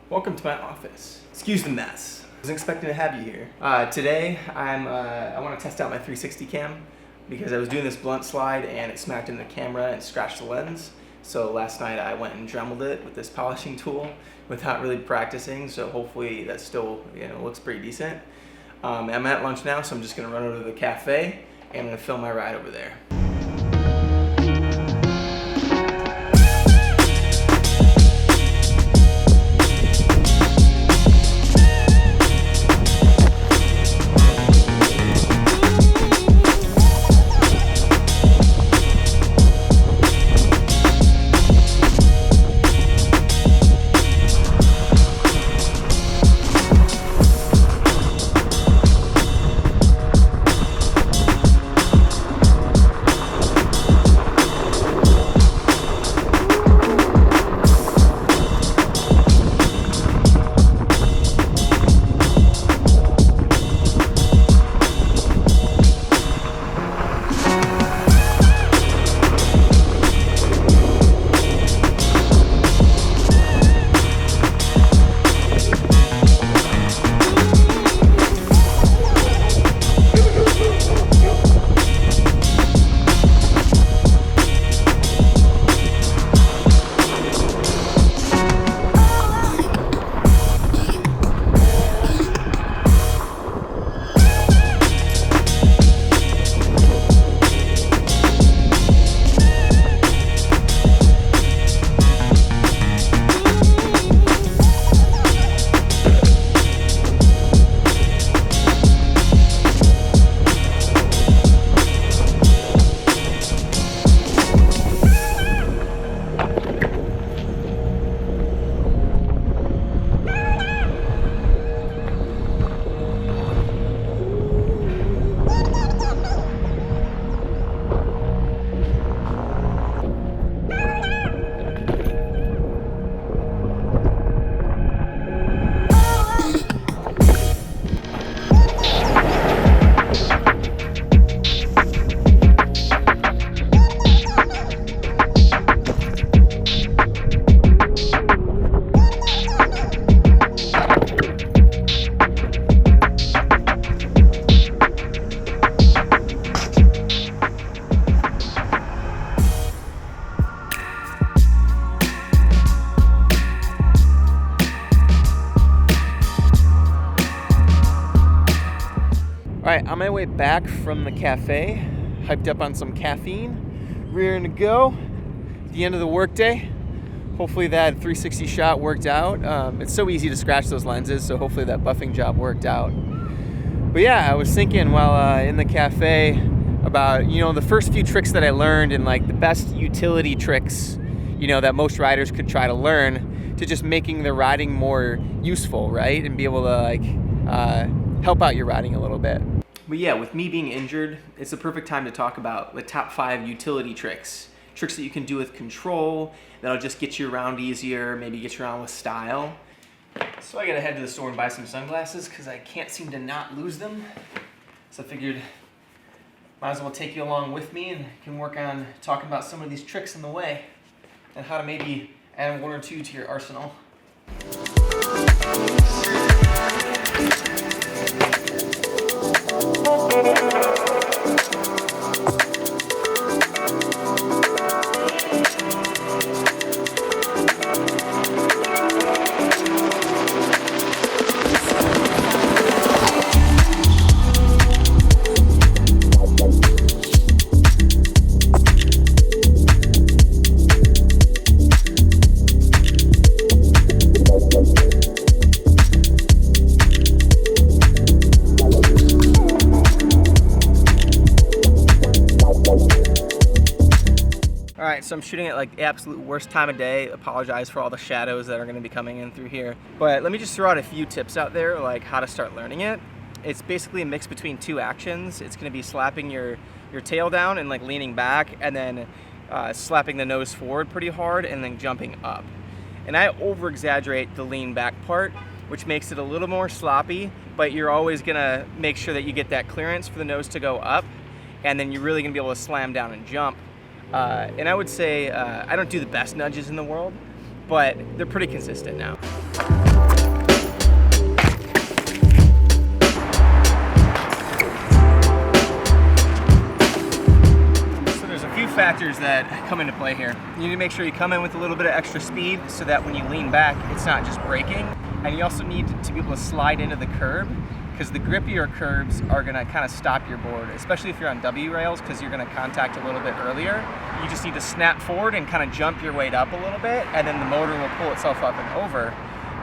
Welcome to my office. Excuse the mess. I wasn't expecting to have you here. Today, I want to test out my 360 cam because I was doing this blunt slide and it smacked into the camera and scratched the lens. So last night I went and dremeled it with this polishing tool without really practicing. So hopefully that still looks pretty decent. I'm at lunch now, so I'm just gonna run over to the cafe and I'm gonna film my ride over there. Alright, on my way back from the cafe, hyped up on some caffeine, rearing to go. The end of the workday. Hopefully that 360 shot worked out. It's so easy to scratch those lenses, so hopefully that buffing job worked out. But yeah, I was thinking while in the cafe about, the first few tricks that I learned and like the best utility tricks, that most riders could try to learn to just making their riding more useful, right? And be able to help out your riding a little bit. But yeah, with me being injured, it's the perfect time to talk about the top 5 utility tricks. Tricks that you can do with control, that'll just get you around easier, maybe get you around with style. So I gotta head to the store and buy some sunglasses because I can't seem to not lose them. So I figured might as well take you along with me and can work on talking about some of these tricks in the way and how to maybe add 1 or 2 to your arsenal. Alright, so I'm shooting at like the absolute worst time of day. Apologize for all the shadows that are going to be coming in through here. But let me just throw out a few tips out there, like how to start learning it. It's basically a mix between 2 actions. It's going to be slapping your tail down and like leaning back, and then slapping the nose forward pretty hard and then jumping up. And I over-exaggerate the lean back part, which makes it a little more sloppy, but you're always going to make sure that you get that clearance for the nose to go up, and then you're really going to be able to slam down and jump. And I would say I don't do the best nudges in the world, but they're pretty consistent now. So there's a few factors that come into play here. You need to make sure you come in with a little bit of extra speed so that when you lean back, it's not just braking. And you also need to be able to slide into the curb, because the grippier curbs are gonna kind of stop your board, especially if you're on W rails, because you're gonna contact a little bit earlier. You just need to snap forward and kind of jump your weight up a little bit, and then the motor will pull itself up and over.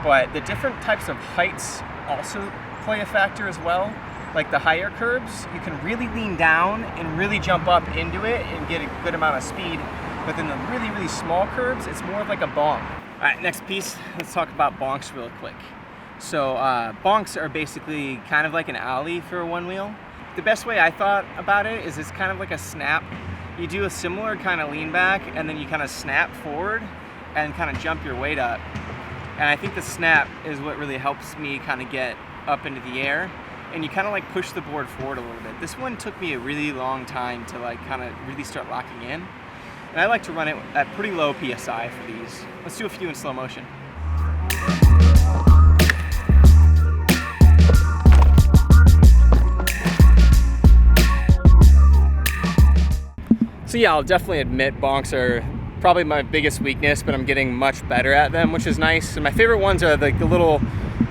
But the different types of heights also play a factor as well. Like the higher curbs, you can really lean down and really jump up into it and get a good amount of speed. But then the really, really small curbs, it's more of like a bonk. All right, next piece, let's talk about bonks real quick. So bonks are basically kind of like an ollie for a one wheel. The best way I thought about it is it's kind of like a snap. You do a similar kind of lean back, and then you kind of snap forward and kind of jump your weight up. And I think the snap is what really helps me kind of get up into the air, and you kind of like push the board forward a little bit. This one took me a really long time to like kind of really start locking in. And I like to run it at pretty low PSI for these. Let's do a few in slow motion. So yeah, I'll definitely admit bonks are probably my biggest weakness, but I'm getting much better at them, which is nice. And my favorite ones are like the little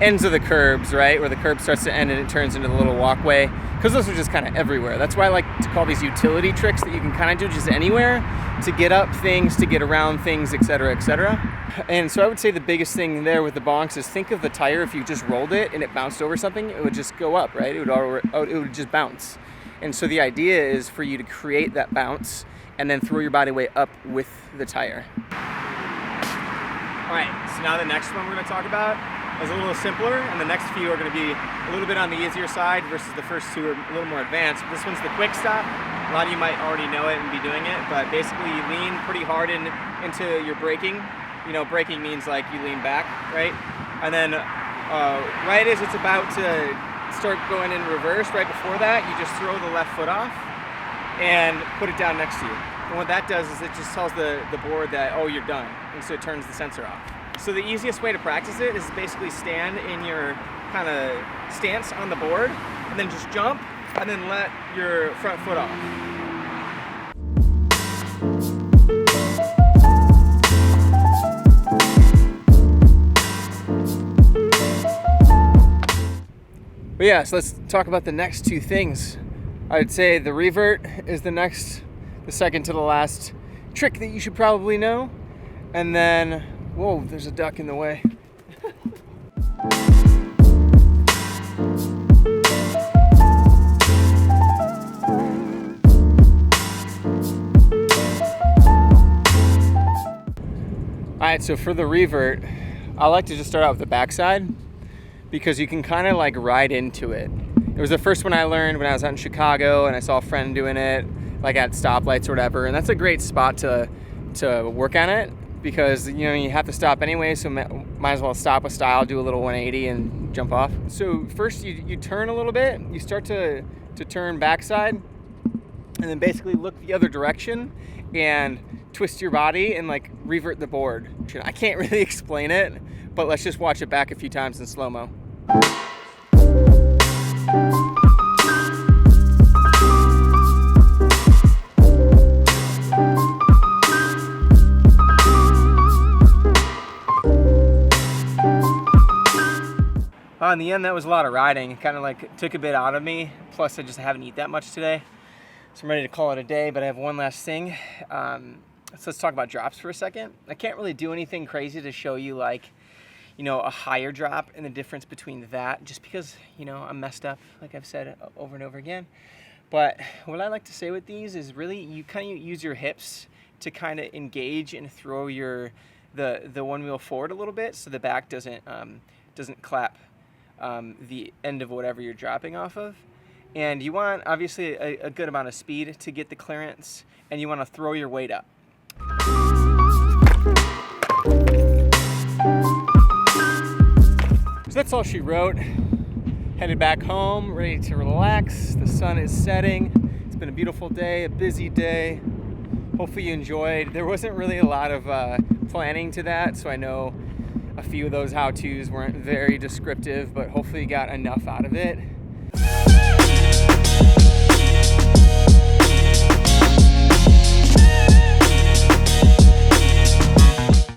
ends of the curbs, right? Where the curb starts to end and it turns into the little walkway, because those are just kind of everywhere. That's why I like to call these utility tricks that you can kind of do just anywhere to get up things, to get around things, etc., etc. And so I would say the biggest thing there with the bonks is think of the tire. If you just rolled it and it bounced over something, it would just go up, right? It would just bounce. And so the idea is for you to create that bounce and then throw your body weight up with the tire. All right, so now the next one we're gonna talk about is a little simpler, and the next few are gonna be a little bit on the easier side versus the first two are a little more advanced. This one's the quick stop. A lot of you might already know it and be doing it, but basically you lean pretty hard into your braking. You know, braking means like you lean back, right? And then right as it's about to start going in reverse, right before that, you just throw the left foot off and put it down next to you. And what that does is it just tells the board that, oh, you're done. And so it turns the sensor off. So the easiest way to practice it is basically stand in your kind of stance on the board and then just jump and then let your front foot off. But yeah, so let's talk about the next two things. I'd say the revert is the second to the last trick that you should probably know. And then, whoa, there's a duck in the way. All right, so for the revert, I like to just start out with the backside because you can kind of like ride into it. It was the first one I learned when I was out in Chicago and I saw a friend doing it, like at stoplights or whatever. And that's a great spot to work on it because, you know, you have to stop anyway, so might as well stop with style, do a little 180 and jump off. So first you turn a little bit, you start to turn backside and then basically look the other direction and twist your body and like revert the board. I can't really explain it, but let's just watch it back a few times in slow-mo. In the end, that was a lot of riding. It kind of like took a bit out of me. Plus, I just haven't eaten that much today. So I'm ready to call it a day, but I have one last thing. So let's talk about drops for a second. I can't really do anything crazy to show you like, you know, a higher drop and the difference between that, just because, you know, I'm messed up, like I've said over and over again. But what I like to say with these is really you kind of use your hips to kind of engage and throw the one wheel forward a little bit so the back doesn't clap the end of whatever you're dropping off of. And you want obviously a good amount of speed to get the clearance, and you want to throw your weight up. So that's all she wrote. Headed back home, ready to relax. The sun is setting. It's been a beautiful day, a busy day. Hopefully you enjoyed. There wasn't really a lot of planning to that, so I know a few of those how-tos weren't very descriptive, but hopefully you got enough out of it.